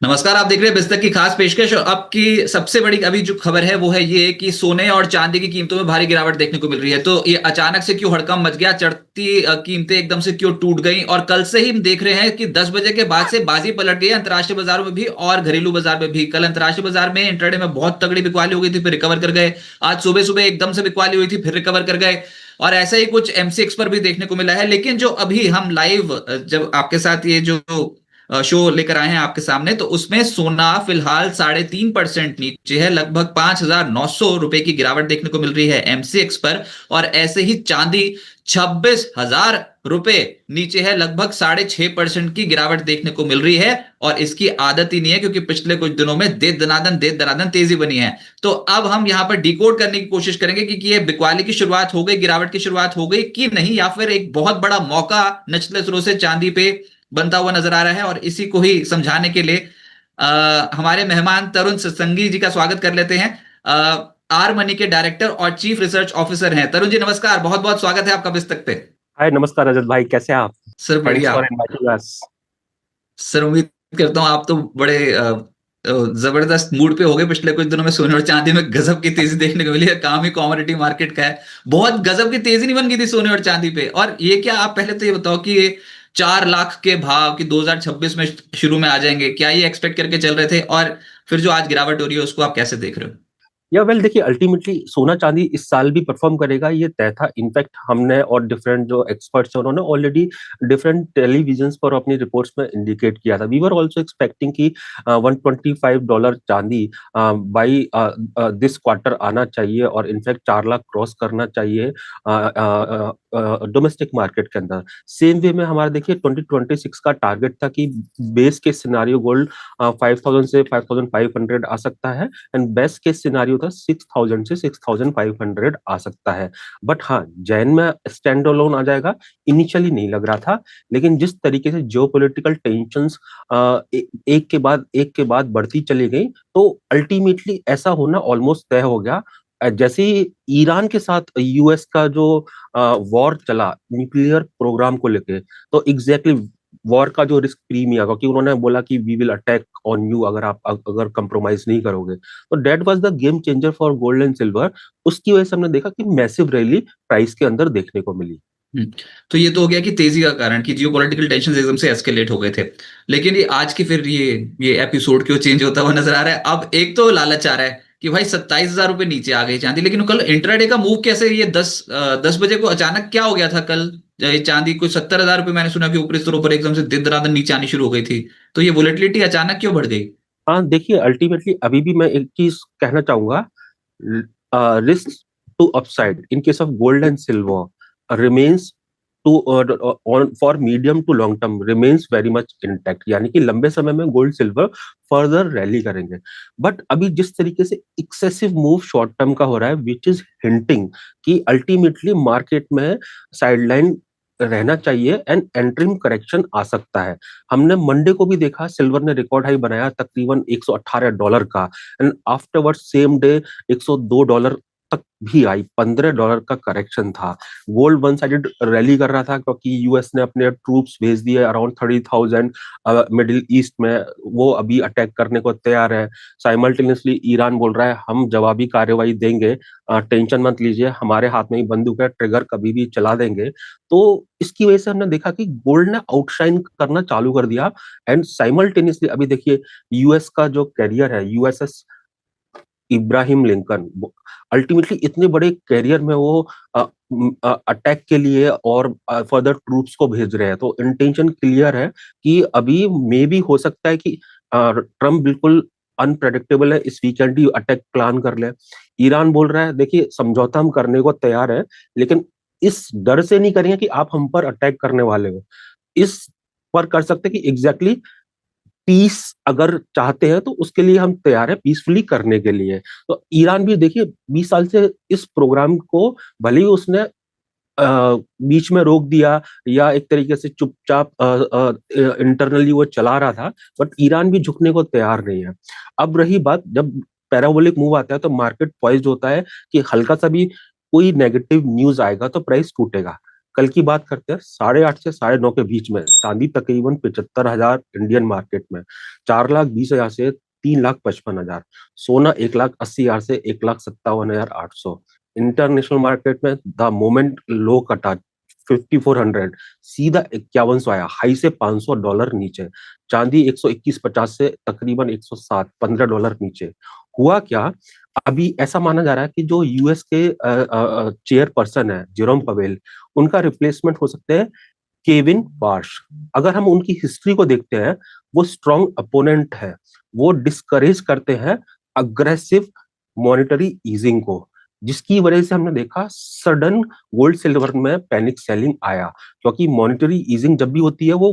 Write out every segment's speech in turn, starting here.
नमस्कार। आप देख रहे हैं बिस्तर की खास पेशकश। अब की सबसे बड़ी अभी जो खबर है वो है ये कि सोने और चांदी की कीमतों में भारी गिरावट देखने को मिल रही है। तो ये अचानक से क्यों हड़कंप मच गया, चढ़ती कीमतें एकदम से क्यों टूट गई। और कल से ही हम देख रहे हैं कि 10 बजे के बाद से बाजी पलट गई अंतर्राष्ट्रीय बाजारों में भी और घरेलू बाजार में भी। कल अंतर्राष्ट्रीय बाजार में इंट्राडे में बहुत तगड़ी बिकवाली हो गई थी, फिर रिकवर कर गए। आज सुबह सुबह एकदम से बिकवाली हुई थी, फिर रिकवर कर गए। और ऐसा ही कुछ एमसीएक्स पर भी देखने को मिला है। लेकिन जो अभी हम लाइव जब आपके साथ ये जो शो लेकर आए हैं आपके सामने, तो उसमें सोना फिलहाल 3.5% नीचे है, लगभग 5,900 रुपए की गिरावट देखने को मिल रही है एमसीएक्स पर। और ऐसे ही चांदी 26,000 रुपए नीचे है, लगभग 6.5% की गिरावट देखने को मिल रही है। और इसकी आदत ही नहीं है, क्योंकि पिछले कुछ दिनों में दे दनादन तेजी बनी है। तो अब हम यहां पर डिकोड करने की कोशिश करेंगे कि ये बिकवाली की शुरुआत हो गई, गिरावट की शुरुआत हो गई कि नहीं, या फिर एक बहुत बड़ा मौका निचले सुरों से चांदी पे बनता हुआ नजर आ रहा है। और इसी को ही समझाने के लिए हमारे मेहमान तरुण सत्संगी जी का स्वागत कर लेते हैं। आर मनी के डायरेक्टर और चीफ रिसर्च ऑफिसर हैं। तरुण जी नमस्कार, बहुत बहुत स्वागत है आपका बिस्तक पे। हाय, नमस्कार रजत भाई, कैसे हैं आप? सर थैंक्स बढ़िया। For inviting us. सर उम्मीद करता हूँ आप तो बड़े जबरदस्त मूड पे हो गए। पिछले कुछ दिनों में सोने और चांदी में गजब की तेजी देखने को मिली है, काम ही कमोडिटी मार्केट का है। बहुत गजब की तेजी नहीं बन गई थी सोने और चांदी पे। और ये क्या, आप पहले तो ये बताओ कि ये 4 लाख के भाव की 2026 में शुरू में आ जाएंगे, क्या ये एक्सपेक्ट करके चल रहे थे? और फिर जो आज गिरावट हो रही है उसको आप कैसे देख रहे हो? या वेल देखिए, अल्टीमेटली सोना चांदी इस साल भी परफॉर्म करेगा, ये तय था। इनफैक्ट हमने और डिफरेंट जो एक्सपर्ट्स हैं उन्होंने ऑलरेडी डिफरेंट टेलीविजन्स पर अपनी रिपोर्ट्स में इंडिकेट किया था। वी वर आल्सो एक्सपेक्टिंग कि $125 चांदी बाई दिस क्वार्टर आना चाहिए और इनफैक्ट 4 लाख क्रॉस करना चाहिए डोमेस्टिक मार्केट के अंदर। सेम वे में हमारा देखिए 2026 का टारगेट था कि बेस के सिनारियो गोल्ड 5,000 से 5,500 आ सकता है एंड बेस्ट केस सिनारियो था 6,000 से 6,500 आ सकता है। बट हाँ, जैन में स्टैंड अलोन आ जाएगा, इनिशियली नहीं लग रहा था। लेकिन जिस तरीके से जियोपॉलिटिकल टेंशंस एक के बाद बढ़ती चली गई, तो अल्टीमेटली ऐसा होना ऑलमोस्ट तय हो गया। जैसे ही ईरान के साथ यूएस का जो वॉर चला न्यूक्लियर प्रोग्राम को लेके, तो एग्जैक्टली वॉर का जो रिस्क प्रीमियर, क्योंकि उन्होंने बोला कि we will attack on you अगर कंप्रोमाइज नहीं करोगे, तो that was the game changer for gold and silver. उसकी वजह से हमने देखा कि मैसिव रैली प्राइस के अंदर देखने को मिली। हम्म। तो ये तो हो गया कि तेजी का कारण कि जियोपॉलिटिकल टेंशन एकदम से एस्केलेट हो गए थे। लेकिन ये आज की फिर ये एपिसोड क्यों चेंज होता हुआ नजर आ रहा है? अब एक तो लालच आ रहा है कि भाई 27,000 रुपए नीचे आ गई चांदी। लेकिन कल इंट्राडे का मूव कैसे, ये 10 बजे को अचानक क्या हो गया था कल? ये चांदी कुछ 70,000 रुपए मैंने सुना कि ऊपरी स्तरों पर एकदम से दिन नीचे आनी शुरू हो गई थी। तो ये वोलेटिलिटी अचानक क्यों बढ़ गई? हाँ देखिए, अल्टीमेटली अभी भी मैं एक चीज कहना चाहूंगा। Risk to upside in case of gold and silver remains to on for medium to long term remains very much intact, यानी कि लंबे समय में गोल्ड सिल्वर फर्दर रैली करेंगे। बट अभी जिस तरीके से एक्सेसिव मूव शॉर्ट टर्म का हो रहा है, विच इज हिंटिंग कि अल्टीमेटली मार्केट में साइडलाइन रहना चाहिए एंड एंट्रीम करेक्शन आ सकता है। हमने मंडे को भी देखा, सिल्वर ने रिकॉर्ड हाई बनाया तकरीबन $118 का, एंड आफ्टरवर्ड सेम डे $102 तक भी आई। $15 का करेक्शन था। गोल्ड वन साइडेड रैली कर रहा था क्योंकि यूएस ने अपने ट्रूप्स भेज दिए अराउंड 30,000 मिडिल ईस्ट में। वो अभी अटैक करने को तैयार है। साइमल्टेनियसली ईरान बोल रहा है हम जवाबी कार्रवाई देंगे, टेंशन मत लीजिए, हमारे हाथ में ही बंदूक है, ट्रिगर कभी भी चला देंगे। तो इसकी वजह से हमने देखा कि गोल्ड ने आउटशाइन करना चालू कर दिया। एंड साइमल्टेनियसली अभी देखिए, यूएस का जो कैरियर है यूएसएस इब्राहिम लिंकन, अल्टीमेटली इतने बड़े कैरियर में वो अटैक के लिए और फर्दर ट्रूप्स को भेज रहे हैं, तो इंटेंशन क्लियर है कि अभी मे भी हो सकता है कि ट्रम्प बिल्कुल अनप्रेडिक्टेबल है, इस वीकेंड ही अटैक प्लान कर ले। ईरान बोल रहा है देखिए समझौता हम करने को तैयार है, लेकिन इस डर से नहीं करेंगे कि आप हम पर अटैक करने वाले हो। इस पर कर सकते हैं कि एग्जैक्टली पीस अगर चाहते हैं तो उसके लिए हम तैयार है पीसफुली करने के लिए। तो ईरान भी देखिए 20 साल से इस प्रोग्राम को भले ही उसने बीच में रोक दिया या एक तरीके से चुपचाप इंटरनली वो चला रहा था, बट ईरान भी झुकने को तैयार नहीं है। अब रही बात, जब पैराबोलिक मूव आता है तो मार्केट पॉइज्ड होता है कि हल्का सा भी कोई नेगेटिव न्यूज आएगा तो प्राइस टूटेगा। कल की बात करते हैं, 8:30 से 9:30 के बीच में चांदी तकरीबन 75,000 इंडियन मार्केट में, 4,20,000 से 3,55,000, सोना 1,80,000 से 1,57,800। इंटरनेशनल मार्केट में द मोमेंट लो कटा 5,400, सीधा 5100 आया, हाई से $500 नीचे। चांदी 121.50 से तकरीबन 107, $15 नीचे। हुआ क्या, अभी ऐसा माना जा रहा है कि जो यूएस के चेयरपर्सन है जेरोम पवेल, उनका रिप्लेसमेंट हो सकते हैं केविन वार्श। अगर हम उनकी हिस्ट्री को देखते हैं, वो स्ट्रॉन्ग अपोनेंट है, वो डिस्करेज करते हैं अग्रेसिव मॉनेटरी ईजिंग को, जिसकी वजह से हमने देखा सडन गोल्ड सिल्वर में पैनिक सेलिंग आया, क्योंकि मॉनेटरी ईजिंग जब भी होती है वो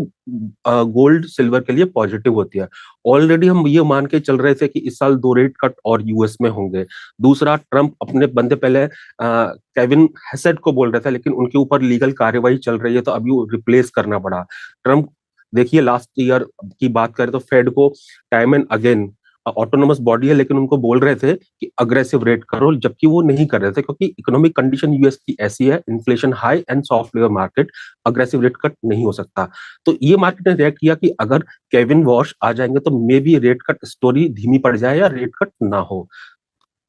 गोल्ड सिल्वर के लिए पॉजिटिव होती है। ऑलरेडी हम ये मान के चल रहे थे कि इस साल 2 रेट कट और यूएस में होंगे। दूसरा, ट्रंप अपने बंदे पहले केविन हेसेट को बोल रहे थे, लेकिन उनके ऊपर लीगल कार्रवाई चल रही है, तो अभी वो रिप्लेस करना पड़ा। ट्रंप, देखिए लास्ट ईयर की बात करें तो फेड को time and again, autonomous body है लेकिन उनको बोल रहे थे कि अग्रेसिव रेट करो, जबकि वो नहीं कर रहे थे, क्योंकि इकोनॉमिक कंडीशन यूएस की ऐसी है, inflation high and soft labour market, aggressive rate cut नहीं हो सकता। तो ये मार्केट ने रिएक्ट किया कि अगर केविन वॉश आ जाएंगे तो may be rate cut story धीमी पड़ जाए या रेट कट ना हो।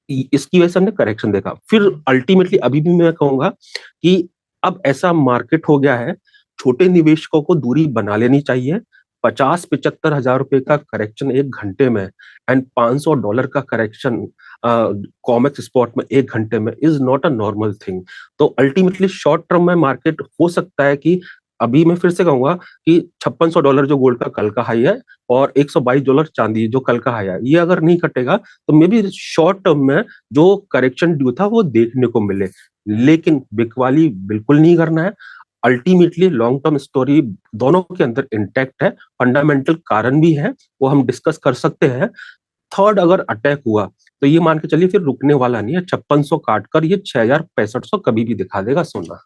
इसकी वजह से हमने करेक्शन देखा। फिर अल्टीमेटली अभी भी मैं कहूंगा कि अब ऐसा मार्केट हो गया है, छोटे निवेशकों को दूरी बना लेनी चाहिए। 50-75 हजार रुपए का करेक्शन 1 घंटे में एंड $500 का करेक्शन कॉमेक्स स्पॉट में 1 घंटे में is not a normal thing. तो अल्टीमेटली शॉर्ट टर्म में मार्केट हो सकता है कि, अभी मैं फिर से कहूंगा कि $5600 जो गोल्ड का कल का हाई है और $122 चांदी जो कल का हाई है, ये अगर नहीं कटेगा तो मे बी शॉर्ट टर्म में जो करेक्शन ड्यू था वो देखने को मिले, लेकिन बिकवाली बिल्कुल नहीं करना है। अल्टीमेटली लॉन्ग टर्म स्टोरी दोनों के अंदर इंटैक्ट है, फंडामेंटल कारण भी है, वो हम डिस्कस कर सकते हैं। थर्ड, अगर अटैक हुआ तो ये मान के चलिए फिर रुकने वाला नहीं है, 5600 काट कर ये 6,6500 कभी भी दिखा देगा सोना।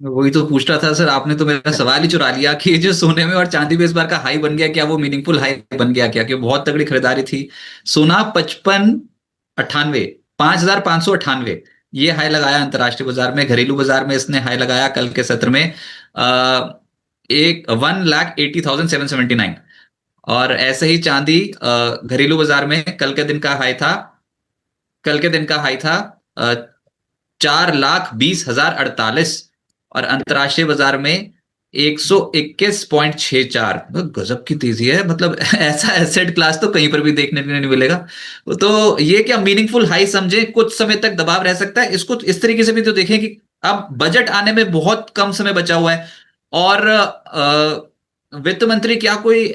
वही तो पूछ रहा था सर, आपने तो मेरा सवाल ही चुरा लिया कि ये जो सोने में और चांदी में इस बार का हाई बन गया, क्या वो मीनिंगफुल हाई बन गया क्या, कि बहुत तगड़ी खरीदारी थी। सोना 5598, 5,598, ये हाई लगाया अंतर्राष्ट्रीय बाजार में। घरेलू बाजार में इसने हाई लगाया कल के सत्र में एक 1,80,779। और ऐसे ही चांदी घरेलू बाजार में कल के दिन का हाई था 4,20,048, और अंतर्राष्ट्रीय बाजार में 121.64। गजब की तेजी है, मतलब ऐसा एसेट क्लास तो कहीं पर भी देखने को नहीं मिलेगा। तो ये क्या मीनिंगफुल हाई समझे, कुछ समय तक दबाव रह सकता है, इसको इस तरीके से भी तो देखें कि अब बजट आने में बहुत कम समय बचा हुआ है, और वित्त मंत्री क्या कोई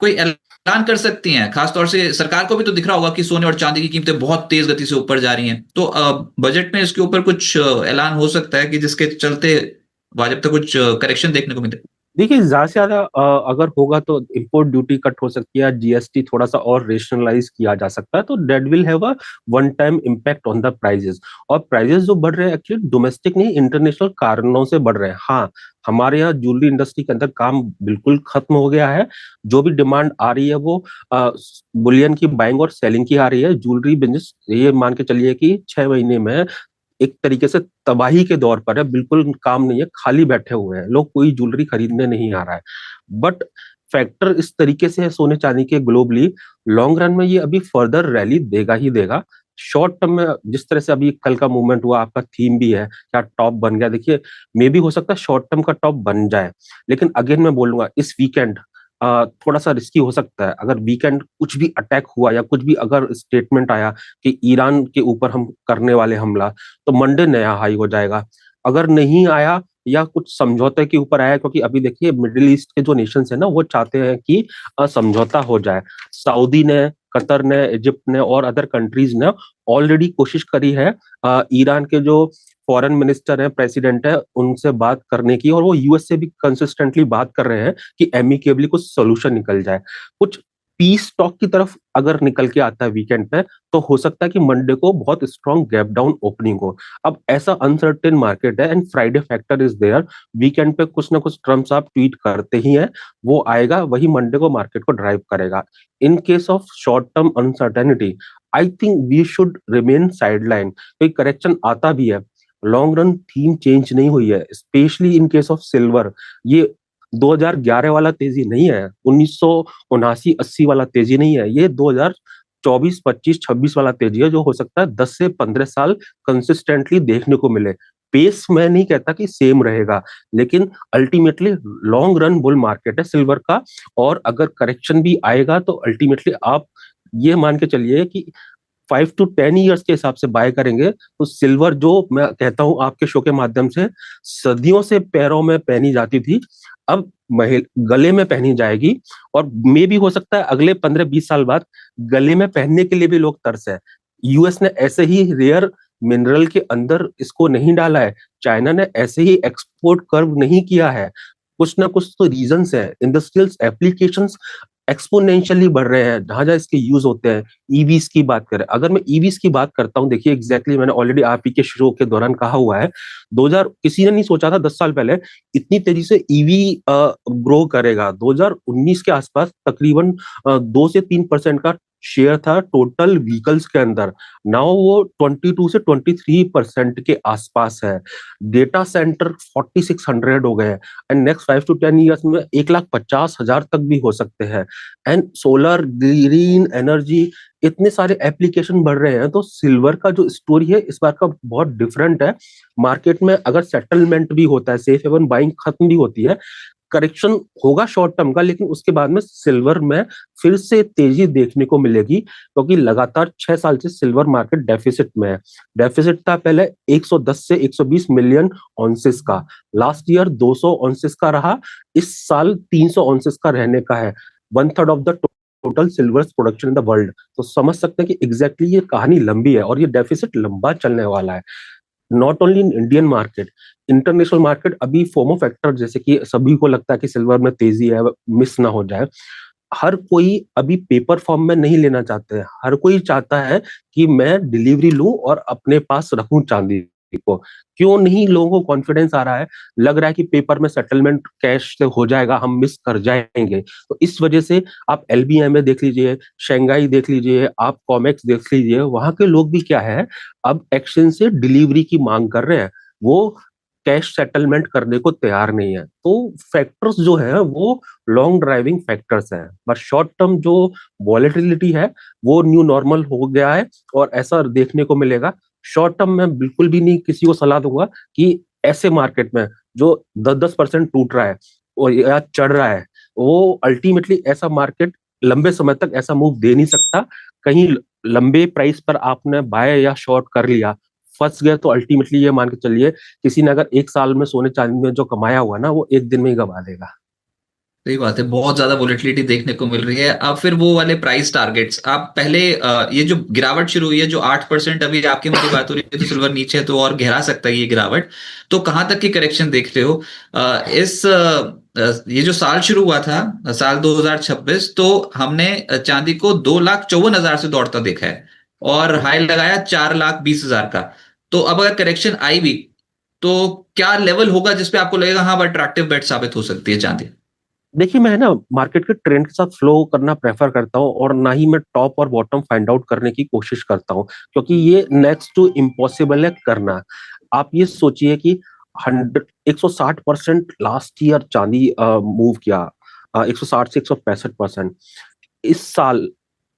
ऐलान कर सकती हैं, खासतौर से सरकार को भी तो दिख रहा होगा कि सोने और चांदी की कीमतें बहुत तेज गति से ऊपर जा रही हैं, तो बजट में इसके ऊपर कुछ ऐलान हो सकता है कि जिसके चलते भाजपा तक कुछ करेक्शन देखने को मिले। देखिए, ज्यादा से ज्यादा अगर होगा तो इंपोर्ट ड्यूटी कट हो सकती है, जीएसटी थोड़ा सा और रेशनलाइज किया जा सकता है, तो that will have a one time impact on the prices. और प्राइजेस जो बढ़ रहे हैं एक्चुअली डोमेस्टिक नहीं, इंटरनेशनल कारणों से बढ़ रहे हैं। हाँ, हमारे यहाँ ज्वेलरी इंडस्ट्री के अंदर काम बिल्कुल खत्म हो गया है, जो भी डिमांड आ रही है वो बुलियन की बाइंग और सेलिंग की आ रही है। ज्वेलरी बिजनेस ये मान के चलिए कि 6 महीने में एक तरीके से तबाही के दौर पर है, बिल्कुल काम नहीं है, खाली बैठे हुए हैं लोग, कोई ज्वेलरी खरीदने नहीं आ रहा है। बट फैक्टर इस तरीके से है सोने चांदी के ग्लोबली, लॉन्ग रन में ये अभी फर्दर रैली देगा ही देगा। शॉर्ट टर्म में जिस तरह से अभी कल का मूवमेंट हुआ, आपका थीम भी है क्या टॉप बन गया, देखिए मे भी हो सकता है शॉर्ट टर्म का टॉप बन जाए, लेकिन अगेन मैं बोलूंगा इस वीकेंड थोड़ा सा रिस्की हो सकता है। अगर वीकेंड कुछ भी अटैक हुआ या कुछ भी अगर स्टेटमेंट आया कि ईरान के ऊपर हम करने वाले हमला, तो मंडे नया हाई हो जाएगा। अगर नहीं आया या कुछ समझौते के ऊपर आया, क्योंकि अभी देखिए मिडिल ईस्ट के जो नेशंस है ना, वो चाहते हैं कि समझौता हो जाए। सऊदी ने, कतर ने, इजिप्ट ने और अदर कंट्रीज ने ऑलरेडी कोशिश करी है ईरान के जो फॉरेन मिनिस्टर है, प्रेसिडेंट है, उनसे बात करने की, और वो यूएस से भी कंसिस्टेंटली बात कर रहे हैं कि एमिकेबली कुछ सोल्यूशन निकल जाए। कुछ पीस टॉक की तरफ अगर निकल के आता है वीकेंड पे, तो हो सकता है कि मंडे को बहुत स्ट्रॉन्ग गैप डाउन ओपनिंग हो। अब ऐसा अनसर्टेन मार्केट है and Friday factor is there, weekend पे कुछ ना कुछ ट्रम्प साहब ट्वीट करते ही हैं, वो आएगा वही मंडे को मार्केट को ड्राइव करेगा। In case of short term uncertainty, I think we should remain sideline. कोई करेक्शन आता भी है, लॉन्ग रन थीम चेंज नहीं हुई है, specially in case of silver. ये 2011 वाला तेजी नहीं है, 1979-80 वाला तेजी नहीं है, ये 2024, 25, 26 वाला तेजी है, जो हो सकता है 10 से 15 साल कंसिस्टेंटली देखने को मिले। पेस मैं नहीं कहता कि सेम रहेगा, लेकिन ultimately long run bull market है सिल्वर का। और अगर करेक्शन भी आएगा तो अल्टीमेटली आप ये मान के चलिए कि 5 to 10 ईयर्स के हिसाब से बाय करेंगे तो सिल्वर, जो मैं कहता हूं आपके शो के माध्यम से, सदियों से पैरों में पहनी जाती थी, अब गले में पहनी जाएगी। और मे भी हो सकता है अगले 15-20 साल बाद गले में पहनने के लिए भी लोग तरस है। यूएस ने ऐसे ही रेयर मिनरल के अंदर इसको नहीं डाला है, चाइना ने ऐसे ही एक्सपोर्ट कर्व नहीं किया है। कुछ ना कुछ तो रीजंस है। इंडस्ट्रियल एप्लीकेशंस एक्सपोनेंशियली बढ़ रहे हैं जहां जहां इसके यूज होते हैं। ईवीज की बात करें, अगर मैं ईवीज की बात करता हूं, देखिए एग्जैक्टली मैंने ऑलरेडी आप ही के शो के दौरान कहा हुआ है, 2000 किसी ने नहीं सोचा था 10 साल पहले इतनी तेजी से ईवी ग्रो करेगा। 2019 के आसपास तकरीबन 2 से 3% का शेयर था टोटल व्हीकल्स के अंदर। नाउ वो 22 से 23% के आसपास है। डेटा सेंटर 4600 हो गए हैं, एंड नेक्स्ट 5 to 10 ईयर्स में 1,50,000 तक भी हो सकते हैं। एंड सोलर, ग्रीन एनर्जी, इतने सारे एप्लीकेशन बढ़ रहे हैं। तो सिल्वर का जो स्टोरी है इस बार का बहुत डिफरेंट है। मार्केट में अगर सेटलमेंट भी होता है, सेफ हेवन बाइंग खत्म भी होती है, करेक्शन होगा शॉर्ट टर्म का, लेकिन उसके बाद में सिल्वर में फिर से तेजी देखने को मिलेगी, क्योंकि लगातार 6 साल से सिल्वर मार्केट डेफिसिट में है। डेफिसिट था पहले 110 से 120 मिलियन ऑन्सेस का, लास्ट ईयर 200 ऑन्सेस का रहा, इस साल 300 ऑन्सेस का रहने का है। 1/3 of the total silver production in the world. तो समझ सकते हैं कि एग्जैक्टली ये कहानी लंबी है और ये डेफिसिट लंबा चलने वाला है। Not only in Indian market, international market अभी फोमो फैक्टर, जैसे कि सभी को लगता है कि सिल्वर में तेजी है, मिस ना हो जाए, हर कोई अभी पेपर फॉर्म में नहीं लेना चाहते हैं। हर कोई चाहता है कि मैं डिलीवरी लूं और अपने पास रखूं चांदी को। क्यों नहीं लोगों को कॉन्फिडेंस आ रहा है, लग रहा है कि पेपर में सेटलमेंट कैश से हो जाएगा, हम मिस कर जाएंगे। तो इस वजह से आप एलबीएमए देख लीजिए, शंघाई देख लीजिए, आप कॉमेक्स देख लीजिए, वहां के लोग भी क्या है, अब एक्शन से डिलीवरी की मांग कर रहे हैं। वो कैश सेटलमेंट करने को तैयार नहीं है। तो फैक्टर्स जो है वो लॉन्ग ड्राइविंग फैक्टर्स हैं, बट शॉर्ट टर्म जो वॉलेटिलिटी है वो न्यू नॉर्मल हो गया है और ऐसा देखने को मिलेगा। शॉर्ट टर्म में बिल्कुल भी नहीं किसी को सलाह दूंगा कि ऐसे मार्केट में जो 10-10% टूट रहा है और या चढ़ रहा है, वो अल्टीमेटली ऐसा मार्केट लंबे समय तक ऐसा मूव दे नहीं सकता। कहीं लंबे प्राइस पर आपने बाय या शॉर्ट कर लिया, फंस गए, तो अल्टीमेटली ये मान के चलिए किसी ने अगर 1 साल में सोने चांदी में जो कमाया हुआ ना, वो एक दिन में ही गवा देगा। सही बात है, बहुत ज्यादा वोलेटिलिटी देखने को मिल रही है। अब फिर वो वाले प्राइस टारगेट्स, आप पहले ये जो गिरावट शुरू हुई है जो 8% अभी आपकी मेरी बात हो रही है, तो सिल्वर नीचे है तो और गहरा सकता है ये गिरावट। तो कहाँ तक की करेक्शन देख रहे हो ये जो साल शुरू हुआ था, साल 2026, तो हमने चांदी को 2,54,000 से दौड़ता देखा है और हाई लगाया 4,20,000 का। तो अब अगर करेक्शन आई भी तो क्या लेवल होगा जिसपे आपको लगेगा हाँ अट्रैक्टिव बेट साबित हो सकती है चांदी? देखिए, मैं ना मार्केट के ट्रेंड के साथ फ्लो करना प्रेफर करता हूँ, और ना ही मैं टॉप और बॉटम फाइंड आउट करने की कोशिश करता हूँ, क्योंकि ये नेक्स्ट टू इम्पॉसिबल है करना। आप ये सोचिए कि 160% लास्ट ईयर चांदी मूव किया, 160 से 165%। इस साल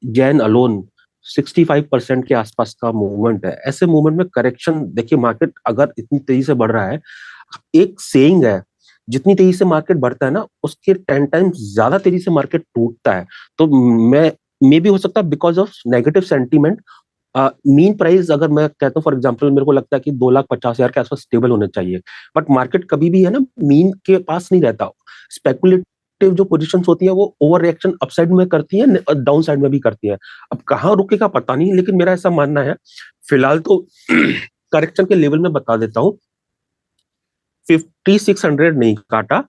जैन अलोन 65% के आसपास का मूवमेंट है। ऐसे मूवमेंट में करेक्शन, देखिए मार्केट अगर इतनी तेजी से बढ़ रहा है, एक सेइंग है, जितनी तेजी से मार्केट बढ़ता है ना, उसके 10 टाइम्स ज्यादा तेजी से मार्केट टूटता है। तो मैं मे भी हो सकता है because of negative sentiment. Mean price अगर मैं कहता हूँ, फॉर एग्जांपल मेरे को लगता है कि 2,50,000 के आसपास स्टेबल होने चाहिए, बट मार्केट कभी भी है ना मीन के पास नहीं रहता। स्पेकुलेटिव जो पोजीशंस होती है वो ओवर रिएक्शन अपसाइड में करती है, डाउन साइड में भी करती है। अब कहाँ रुकेगा पता नहीं, लेकिन मेरा ऐसा मानना है फिलहाल तो करेक्शन के लेवल में बता देता हूँ, 5600 नहीं काटा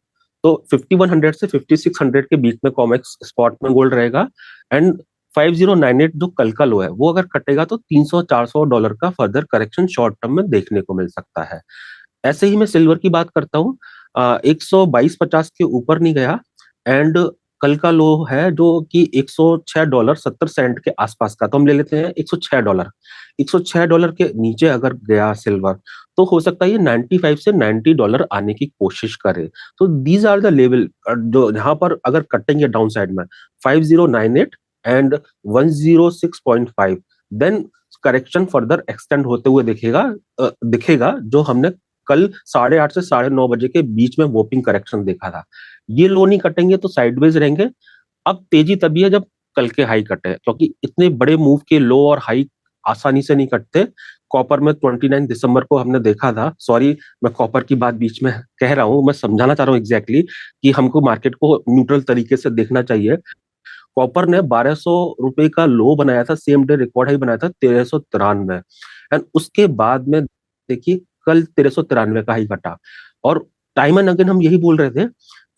तो 5100 से 5600 के बीच में कॉमेक्स स्पॉट में गोल्ड रहेगा। एंड 5098 जो कल का लो है, वो अगर कटेगा तो $300-400 का फर्दर करेक्शन शॉर्ट टर्म में देखने को मिल सकता है। ऐसे ही मैं सिल्वर की बात करता हूँ, 122-50 के ऊपर नहीं गया, एंड कल का लो है जो कि $106.70 के आसपास का, तो हम ले लेते हैं $106। $106 के नीचे अगर गया सिल्वर, तो हो सकता है ये 95 से $90 आने की कोशिश करे। तो दीज आर द लेवल जो यहाँ पर अगर कटेंगे डाउन साइड में 5098 and 106.5, then correction further extend होते हुए दिखेगा जो हमने कल 8:30 से 9:30 के बीच में वोपिंग करेक्शन देखा था। ये लो नहीं कटेंगे तो साइडवेज रहेंगे। अब तेजी तभी है जब कल के हाई कटे, क्योंकि इतने बड़े मूव के लो और हाई आसानी से नहीं कटते। कॉपर में 29 दिसंबर को हमने देखा था, सॉरी मैं कॉपर की बात बीच में कह रहा हूं, मैं समझाना चाह रहा हूं एग्जैक्टली कि हमको मार्केट को न्यूट्रल तरीके से देखना चाहिए। कॉपर ने ₹1200 का लो बनाया था, सेम डे रिकॉर्ड हाई बनाया था 1393, एंड उसके बाद में देखिए कल 1393 का हाई कटा। और टाइम एंड अगेन हम यही बोल रहे थे,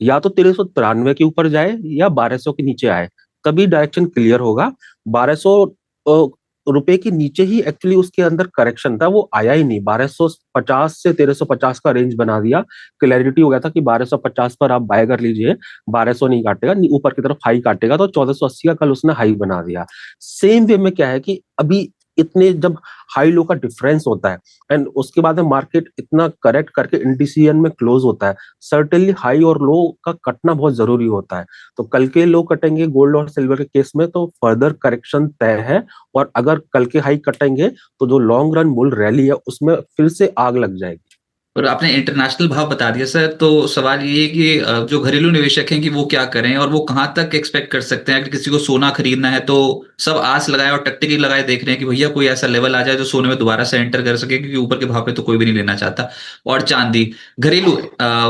या तो 1393 के ऊपर जाए या 1200 के नीचे आए, तभी डायरेक्शन क्लियर होगा। 1200 रुपए के नीचे ही एक्चुअली उसके अंदर करेक्शन था, वो आया ही नहीं। 1250 से 1350 का रेंज बना दिया, क्लैरिटी हो गया था कि 1250 पर आप बाय कर लीजिए, 1200 नहीं काटेगा, ऊपर की तरफ हाई काटेगा, तो 1480 का कल उसने हाई बना दिया। सेम वे में क्या है कि अभी इतने जब हाई लो का डिफरेंस होता है एंड उसके बाद में मार्केट इतना करेक्ट करके इंडिसिजन में क्लोज होता है, सर्टेनली हाई और लो का कटना बहुत जरूरी होता है। तो कल के लो कटेंगे गोल्ड और सिल्वर के केस में तो फर्दर करेक्शन तय है, और अगर कल के हाई कटेंगे तो जो लॉन्ग रन बुल रैली है उसमें फिर से आग लग जाएगी। और आपने इंटरनेशनल भाव बता दिया सर, तो सवाल ये है कि जो घरेलू निवेशक हैं कि वो क्या करें और वो कहाँ तक एक्सपेक्ट कर सकते हैं। अगर किसी को सोना खरीदना है तो सब आस लगाए और टकटकी लगाए देख रहे हैं कि भैया कोई ऐसा लेवल आ जाए जो सोने में दोबारा से एंटर कर सके, क्योंकि ऊपर के भाव पे तो कोई भी नहीं लेना चाहता। और चांदी, घरेलू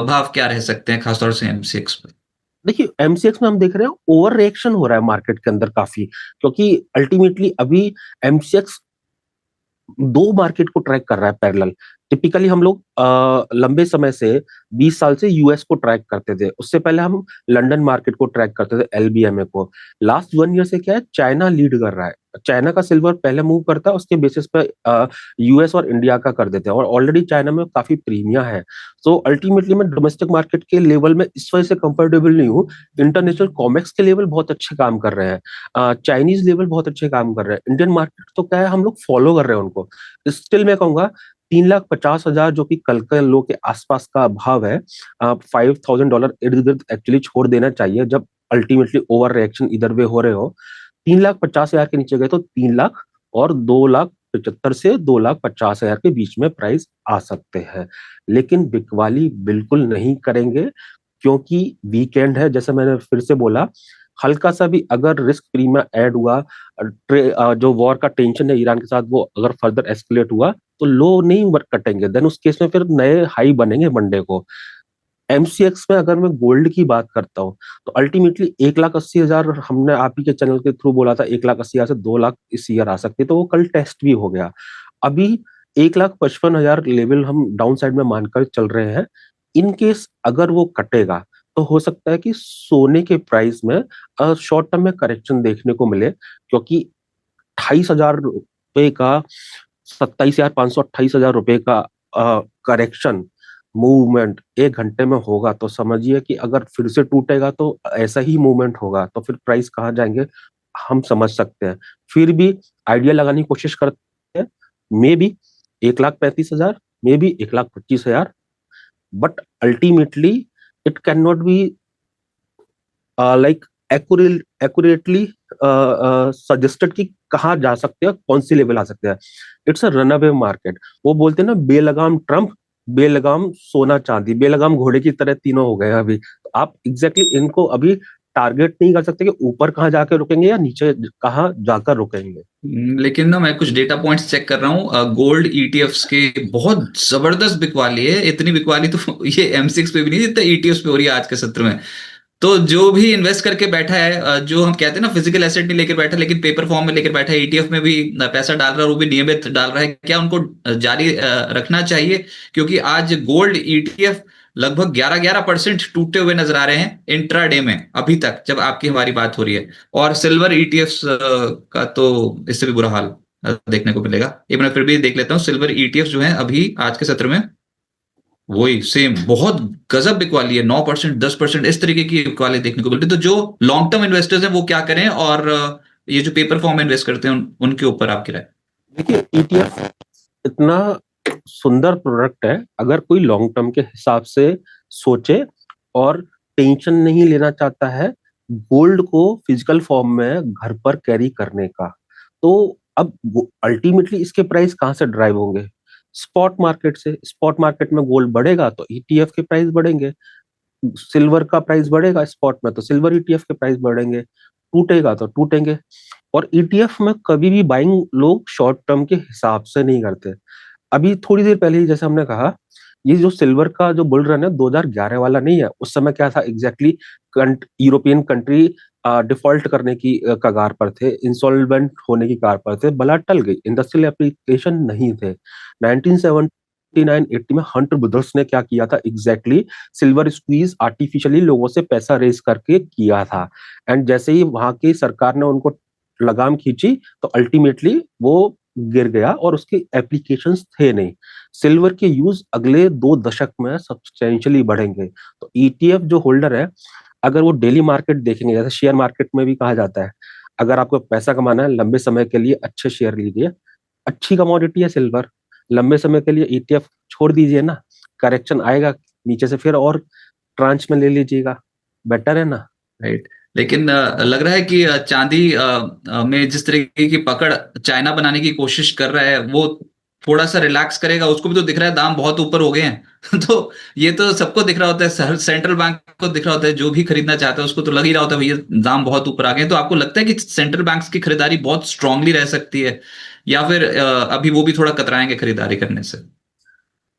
भाव क्या रह सकते हैं खासतौर से एमसीएक्स पर? देखिए एमसीएक्स में हम देख रहे हैं ओवर रिएक्शन हो रहा है मार्केट के अंदर काफी, क्योंकि अल्टीमेटली अभी एमसीएक्स दो मार्केट को ट्रैक कर रहा है पैरेलल। टिपिकली हम लोग लंबे समय से 20 साल से यूएस को ट्रैक करते थे, उससे पहले हम लंदन मार्केट को ट्रैक करते थे, एलबीएमए को। लास्ट 1 ईयर से क्या है, चाइना लीड कर रहा है। चाइना का सिल्वर पहले मूव करता है, उसके बेसिस पे यूएस और इंडिया का कर देते हैं, और ऑलरेडी चाइना में काफी प्रीमिया है। तो अल्टीमेटली मैं डोमेस्टिक मार्केट के लेवल में इस वजह से कंफर्टेबल नहीं हूँ। इंटरनेशनल कॉमेक्स के लेवल बहुत अच्छे काम कर रहे हैं, चाइनीज लेवल बहुत अच्छे काम कर रहे हैं, इंडियन मार्केट तो क्या है हम लोग फॉलो कर रहे हैं उनको। स्टिल मैं कहूंगा 3,50,000 जो कि कल के लो के आसपास का भाव है, $5,000 इर्द गिर्द एक्चुअली छोड़ देना चाहिए जब अल्टीमेटली ओवर रिएक्शन इधर वे हो रहे हो। 3,50,000 के नीचे गए तो 3 लाख और 2,75,000 से 2,50,000 के बीच में प्राइस आ सकते हैं, लेकिन बिकवाली बिल्कुल नहीं करेंगे, क्योंकि वीकेंड है। जैसे मैंने फिर से बोला, हल्का सा भी अगर रिस्क प्रीमियम ऐड हुआ, जो वॉर का टेंशन है ईरान के साथ वो अगर फर्दर एस्केलेट हुआ, तो लो नहीं कटेंगे, देन उस केस में फिर नए हाई बनेंगे मंडे को। एमसीएक्स में अगर मैं गोल्ड की बात करता हूँ, तो अल्टीमेटली 1,80,000 हमने आप ही के चैनल के थ्रू बोला था, 1,80,000 से 2 लाख इस ईयर आ सकती है, तो वो कल टेस्ट भी हो गया। अभी 1,55,000 लेवल हम डाउन साइड में मानकर चल रहे हैं। इन केस अगर वो कटेगा तो हो सकता है कि सोने के प्राइस में शॉर्ट टर्म में करेक्शन देखने को मिले, क्योंकि 28,000 रुपए का, 27,500 28,000 रुपए का करेक्शन मूवमेंट 1 घंटे में होगा, तो समझिए कि अगर फिर से टूटेगा तो ऐसा ही मूवमेंट होगा, तो फिर प्राइस कहाँ जाएंगे हम समझ सकते हैं। फिर भी आइडिया लगाने की कोशिश करते हैं, may be 1,35,000, may be 1,25,000, but ultimately it can not be like accurately suggested कि कहाँ जा सकते हैं, कौन सी लेवल आ सकते हैं। It's a run away market. वो बोलते हैं ना, बेलगाम ट्रम्प, बेलगाम सोना चांदी, बेलगाम घोड़े की तरह तीनों हो गए अभी। तो आप एग्जैक्टली इनको अभी टारगेट नहीं कर सकते कि ऊपर कहाँ जाकर रुकेंगे या नीचे कहाँ जाकर रुकेंगे। लेकिन ना मैं कुछ डेटा पॉइंट्स चेक कर रहा हूँ, गोल्ड ईटीएफ्स के बहुत जबरदस्त बिकवाली है। इतनी बिकवाली तो ये एम6 पे भी नहीं, जितना ईटीएफ्स पे हो रही है आज के सत्र में। तो जो भी इन्वेस्ट करके बैठा है, जो हम कहते हैं ना फिजिकल एसेट नहीं लेकर बैठा लेकिन पेपर फॉर्म में लेकर बैठा है, ईटीएफ में भी पैसा डाल रहा है, वो भी नियमित डाल रहा है, क्या उनको जारी रखना चाहिए? क्योंकि आज गोल्ड ईटीएफ लगभग 11-11% टूटे हुए नजर आ रहे हैं इंट्राडे में अभी तक, जब आपकी हमारी बात हो रही है। और सिल्वर ईटीएफ का तो इससे भी बुरा हाल देखने को मिलेगा। एक मिनट फिर भी देख लेता हूँ सिल्वर ईटीएफ जो है अभी आज के सत्र में। वही सेम, बहुत गजब बिकवाली है, 9%, 10% इस तरीके की बिकवाली देखने को मिलती है। तो जो लॉन्ग टर्म इन्वेस्टर्स हैं वो क्या करें, और ये जो पेपर फॉर्म में इन्वेस्ट करते हैं उनके ऊपर आपकी राय? देखिए, ईटीएफ इतना सुंदर प्रोडक्ट है, अगर कोई लॉन्ग टर्म के हिसाब से सोचे और टेंशन नहीं लेना चाहता है गोल्ड को फिजिकल फॉर्म में घर पर कैरी करने का। तो अब अल्टीमेटली इसके प्राइस कहाँ से ड्राइव होंगे? स्पॉट मार्केट से। स्पॉट मार्केट में गोल्ड बढ़ेगा तो ईटीएफ के प्राइस बढ़ेंगे, सिल्वर का प्राइस बढ़ेगा स्पॉट में तो सिल्वर ईटीएफ के प्राइस बढ़ेंगे, टूटेगा तो टूटेंगे। और ईटीएफ में कभी भी बाइंग लोग शॉर्ट टर्म के हिसाब से नहीं करते। अभी थोड़ी देर पहले ही जैसे हमने कहा, ये जो सिल्वर का जो बुल रन है 2011 वाला नहीं है। उस समय क्या था एग्जैक्टली, यूरोपियन कंट्री डिफॉल्ट करने की कगार पर थे, इंसॉल्वेंट होने की कगार पर थे, बला टल गई, इंडस्ट्रियल एप्लीकेशन नहीं थे। 1979-80 में हंटर ब्रदर्स ने क्या किया था एग्जैक्टली, सिल्वर स्क्वीज आर्टिफिशियली लोगों से पैसा रेज करके किया था। एंड जैसे ही वहां की सरकार ने उनको लगाम खींची तो अल्टीमेटली वो गिर गया और उसके एप्लीकेशंस थे नहीं। सिल्वर के यूज अगले 2 दशक में सब्सटेंशियली बढ़ेंगे। तो ईटीएफ जो होल्डर है, अगर वो डेली मार्केट देखेंगे, जैसे शेयर मार्केट में भी कहा जाता है, अगर आपको पैसा कमाना है लंबे समय के लिए अच्छे शेयर लीजिए, अच्छी कमोडिटी है सिल्वर, लंबे समय के लिए ईटीएफ छोड़ दीजिए ना, करेक्शन आएगा नीचे से फिर और ट्रांच में ले लीजिएगा, बेटर है ना। राइट। लेकिन लग रहा है कि चांदी में जिस तरीके की पकड़ चाइना बनाने की कोशिश कर रहा है, वो थोड़ा सा रिलैक्स करेगा। उसको भी तो दिख रहा है दाम बहुत ऊपर हो गए हैं तो ये तो सबको दिख रहा होता है, सेंट्रल बैंक को दिख रहा होता है, जो भी खरीदना चाहता है उसको तो लग ही रहा होता है भैया दाम बहुत ऊपर आ गए हैं। तो आपको लगता है कि सेंट्रल बैंक्स की खरीदारी बहुत स्ट्रांगली रह सकती है, या फिर अभी वो भी थोड़ा कतराएंगे खरीदारी करने से?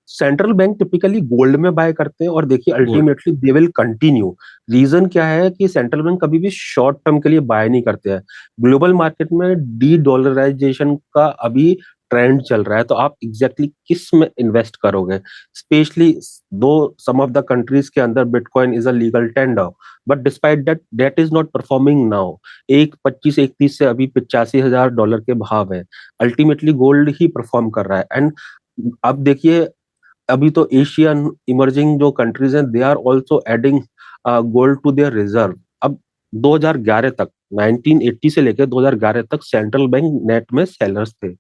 सेंट्रल बैंक टिपिकली गोल्ड में बाय करते हैं और देखिए gold. Ultimately they will continue. Reason क्या है कि सेंट्रल बैंक कभी भी शॉर्ट टर्म के लिए बाय नहीं करते हैं। ग्लोबल मार्केट में डी डॉलराइजेशन का अभी ट्रेंड चल रहा है, तो आप एग्जैक्टली किस में इन्वेस्ट करोगे? स्पेशली दो सम ऑफ द कंट्रीज के अंदर bitcoin is a legal tender, but despite that that is not performing now. एक 25-31 से अभी $85,000 के भाव है। अल्टीमेटली गोल्ड ही परफॉर्म कर रहा है। एंड अब देखिए, अभी तो एशियन इमर्जिंग जो कंट्रीज हैं they are also adding gold to their reserve. अब 2011 तक, 1980 से लेकर 2011 तक सेंट्रल बैंक नेट में सेलर्स थे।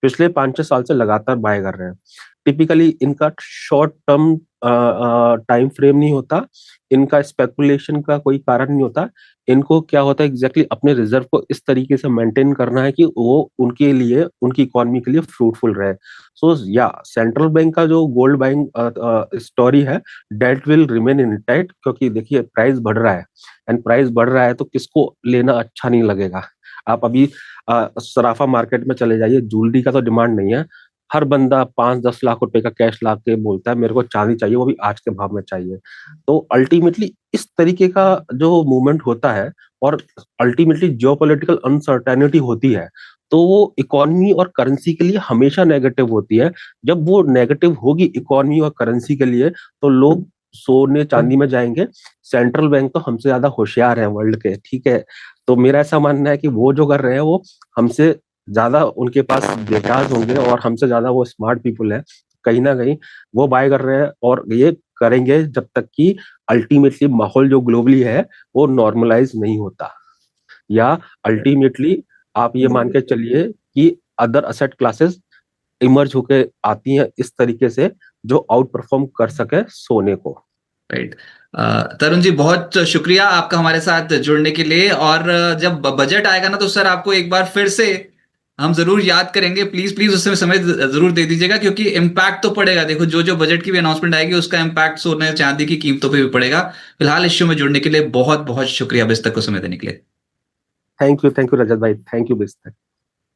पिछले 5-6 साल से लगातार बाय कर रहे हैं। टिपिकली इनका शॉर्ट टर्म टाइम फ्रेम नहीं होता, इनका स्पेकुलेशन का कोई कारण नहीं होता। इनको क्या होता है एग्जैक्टली, अपने रिजर्व को इस तरीके से मेंटेन करना है कि वो उनके लिए, उनकी इकोनॉमी के लिए फ्रूटफुल रहे। सो या सेंट्रल बैंक का जो गोल्ड बाइंग स्टोरी है डेट विल रिमेन इंटैक्ट, क्योंकि देखिए प्राइस बढ़ रहा है, एंड प्राइस बढ़ रहा है तो किसको लेना अच्छा नहीं लगेगा। आप अभी सराफा मार्केट में चले जाइए, ज्वेलरी का तो डिमांड नहीं है। हर बंदा 5-10 लाख रुपए का कैश ला के बोलता है मेरे को चांदी चाहिए, वो भी आज के भाव में चाहिए। तो अल्टीमेटली इस तरीके का जो मूवमेंट होता है, और अल्टीमेटली जियोपॉलिटिकल अनसर्टेनिटी होती है, तो वो इकोनॉमी और करेंसी के लिए हमेशा नेगेटिव होती है। जब वो नेगेटिव होगी इकोनॉमी और करेंसी के लिए, तो लोग सोने चांदी में जाएंगे। सेंट्रल बैंक तो हमसे ज्यादा होशियार है वर्ल्ड के, ठीक है। तो मेरा ऐसा मानना है कि वो जो कर रहे हैं वो हमसे ज्यादा, उनके पास डेटाज होंगे और हमसे ज्यादा वो स्मार्ट पीपल है। कहीं ना कहीं वो बाय कर रहे हैं और ये करेंगे जब तक कि अल्टीमेटली माहौल जो ग्लोबली है वो नॉर्मलाइज नहीं होता, या अल्टीमेटली आप ये मान के चलिए कि अदर असेट क्लासेस इमर्ज होके आती हैं इस तरीके से जो आउट परफॉर्म कर सके सोने को। राइट। तरुण जी, बहुत शुक्रिया आपका हमारे साथ जुड़ने के लिए। और जब बजट आएगा ना तो सर आपको एक बार फिर से हम जरूर याद करेंगे। प्लीज प्लीज उसमें समय जरूर दे दीजिएगा, क्योंकि इम्पैक्ट तो पड़ेगा। देखो, जो जो बजट की भी अनाउंसमेंट आएगी उसका इम्पैक्ट सोने चांदी की कीमतों पे भी पड़ेगा। फिलहाल इस शो में जुड़ने के लिए बहुत बहुत शुक्रिया, अब इस तक को समय देने के लिए। थैंक यू रजत भाई, थैंक यू बिस्तर।